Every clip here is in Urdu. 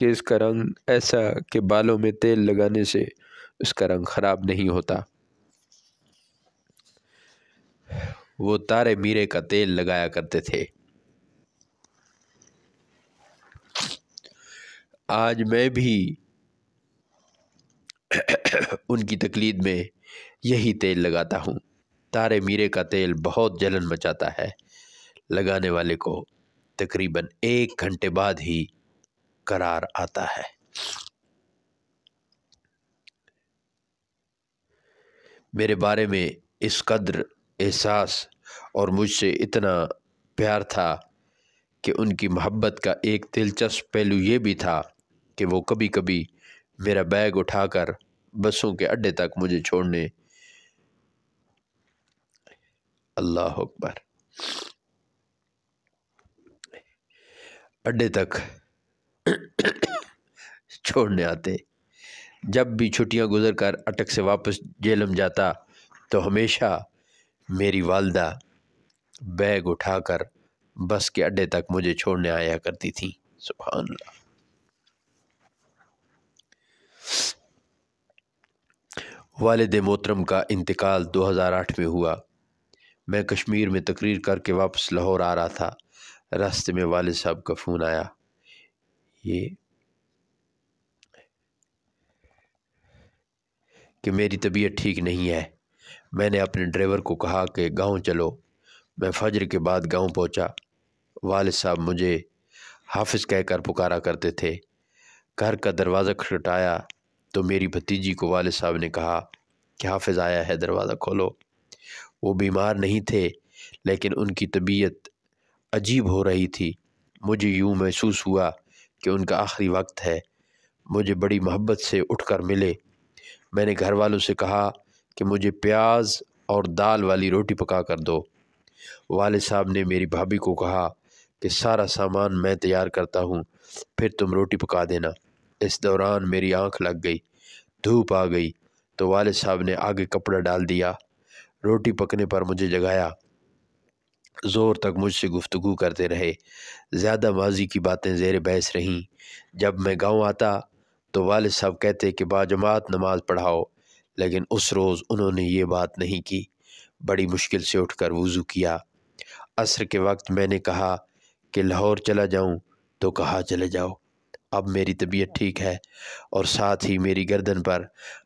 کہ اس کا رنگ ایسا کہ بالوں میں تیل لگانے سے اس کا رنگ خراب نہیں ہوتا۔ وہ تارے میرے کا تیل لگایا کرتے تھے۔ آج میں بھی ان کی تقلید میں یہی تیل لگاتا ہوں۔ تارے میرے کا تیل بہت جلن مچاتا ہے، لگانے والے کو تقریباً 1 گھنٹے بعد ہی قرار آتا ہے۔ میرے بارے میں اس قدر احساس اور مجھ سے اتنا پیار تھا کہ ان کی محبت کا ایک دلچسپ پہلو یہ بھی تھا کہ وہ کبھی کبھی میرا بیگ اٹھا کر بسوں کے اڈے تک مجھے چھوڑنے، اللہ اکبر، اڈے تک چھوڑنے آتے۔ جب بھی چھٹیاں گزر کر اٹک سے واپس جیلم جاتا تو ہمیشہ میری والدہ بیگ اٹھا کر بس کے اڈے تک مجھے چھوڑنے آیا کرتی تھی۔ سبحان اللہ۔ والد محترم کا انتقال 2008 میں ہوا۔ میں کشمیر میں تقریر کر کے واپس لاہور آ رہا تھا۔ راستے میں والد صاحب کا فون آیا، یہ کہ میری طبیعت ٹھیک نہیں ہے۔ میں نے اپنے ڈرائیور کو کہا کہ گاؤں چلو۔ میں فجر کے بعد گاؤں پہنچا۔ والد صاحب مجھے حافظ کہہ کر پکارا کرتے تھے۔ گھر کا دروازہ کھٹکھٹایا تو میری بھتیجی کو والد صاحب نے کہا کہ حافظ آیا ہے، دروازہ کھولو۔ وہ بیمار نہیں تھے لیکن ان کی طبیعت عجیب ہو رہی تھی۔ مجھے یوں محسوس ہوا کہ ان کا آخری وقت ہے۔ مجھے بڑی محبت سے اٹھ کر ملے۔ میں نے گھر والوں سے کہا کہ مجھے پیاز اور دال والی روٹی پکا کر دو۔ والد صاحب نے میری بھابھی کو کہا کہ سارا سامان میں تیار کرتا ہوں، پھر تم روٹی پکا دینا۔ اس دوران میری آنکھ لگ گئی، دھوپ آ گئی تو والد صاحب نے آگے کپڑا ڈال دیا۔ روٹی پکنے پر مجھے جگایا۔ زور تک مجھ سے گفتگو کرتے رہے۔ زیادہ ماضی کی باتیں زیر بحث رہیں۔ جب میں گاؤں آتا تو والد صاحب کہتے کہ باجماعت نماز پڑھاؤ، لیکن اس روز انہوں نے یہ بات نہیں کی۔ بڑی مشکل سے اٹھ کر وضو کیا۔ عصر کے وقت میں نے کہا کہ لاہور چلا جاؤں تو کہا چلے جاؤ، اب میری طبیعت ٹھیک ہے، اور ساتھ ہی میری گردن پر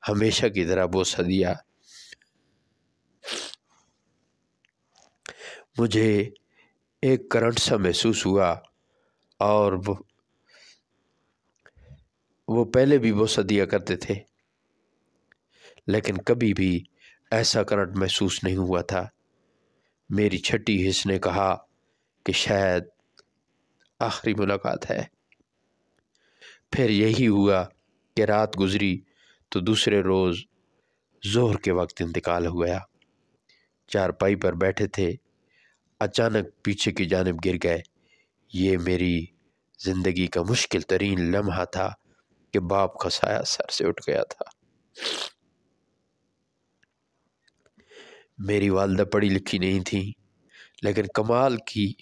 ہمیشہ کی طرح بوسہ دیا۔ مجھے ایک کرنٹ سا محسوس ہوا، اور وہ پہلے بھی بوسہ دیا کرتے تھے لیکن کبھی بھی ایسا کرنٹ محسوس نہیں ہوا تھا۔ میری چھٹی حص نے کہا کہ شاید آخری ملاقات ہے۔ پھر یہی ہوا کہ رات گزری تو دوسرے روز ظہر کے وقت انتقال ہو گیا۔ چارپائی پر بیٹھے تھے، اچانک پیچھے کی جانب گر گئے۔ یہ میری زندگی کا مشکل ترین لمحہ تھا کہ باپ کا سایہ سر سے اٹھ گیا تھا۔ میری والدہ پڑھی لکھی نہیں تھی لیکن کمال کی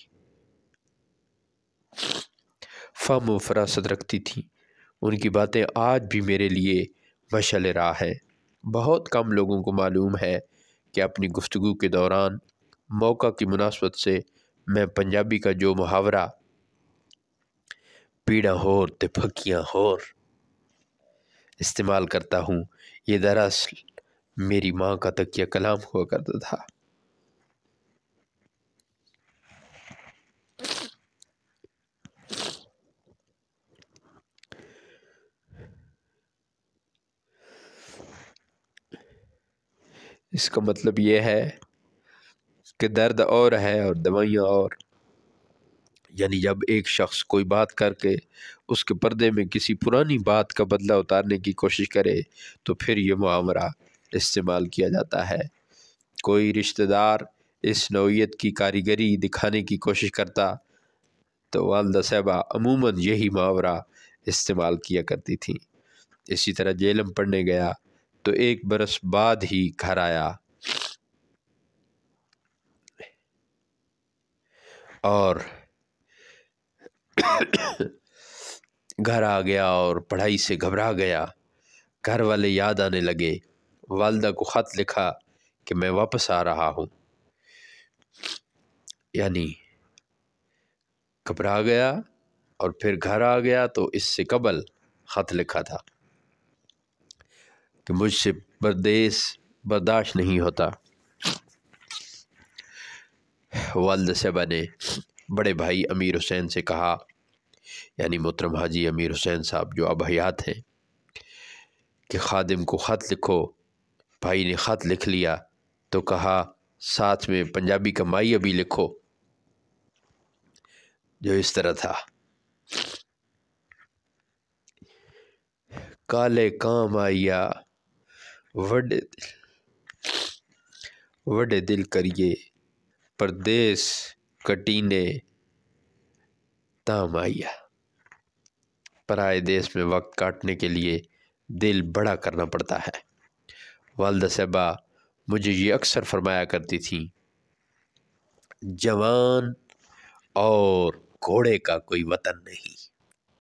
فہم و فراست رکھتی تھیں۔ ان کی باتیں آج بھی میرے لیے مشعل راہ ہیں۔ بہت کم لوگوں کو معلوم ہے کہ اپنی گفتگو کے دوران موقع کی مناسبت سے میں پنجابی کا جو محاورہ پیڑاں ہور تے پھکیاں ہور استعمال کرتا ہوں، یہ دراصل میری ماں کا تکیہ کلام ہوا کرتا تھا۔ اس کا مطلب یہ ہے کہ درد اور ہے اور دوائیاں اور، یعنی جب ایک شخص کوئی بات کر کے اس کے پردے میں کسی پرانی بات کا بدلہ اتارنے کی کوشش کرے تو پھر یہ معاملہ استعمال کیا جاتا ہے۔ کوئی رشتہ دار اس نوعیت کی کاریگری دکھانے کی کوشش کرتا تو والدہ صاحبہ عموماً یہی محاورہ استعمال کیا کرتی تھیں۔ اسی طرح جیلم پڑھنے گیا تو 1 برس بعد ہی گھر آیا اور گھر آ گیا اور پڑھائی سے گھبرا گیا۔ گھر والے یاد آنے لگے، والدہ کو خط لکھا کہ میں واپس آ رہا ہوں، یعنی گھبرا گیا اور پھر گھر آ گیا تو اس سے قبل خط لکھا تھا کہ مجھ سے پردیس برداشت نہیں ہوتا۔ والدہ صاحبہ نے بڑے بھائی امیر حسین سے کہا، یعنی محترم حاجی امیر حسین صاحب جو اب حیات ہیں، کہ خادم کو خط لکھو۔ بھائی نے خط لکھ لیا تو کہا ساتھ میں پنجابی کا مائیہ بھی لکھو، جو اس طرح تھا: کالے کام آئیا وڈے دل کریے، پردیس کٹینے تام آئیا۔ پرائے دیس میں وقت کاٹنے کے لیے دل بڑا کرنا پڑتا ہے۔ والدہ صاحبہ مجھے یہ اکثر فرمایا کرتی تھیں، جوان اور گھوڑے کا کوئی وطن نہیں۔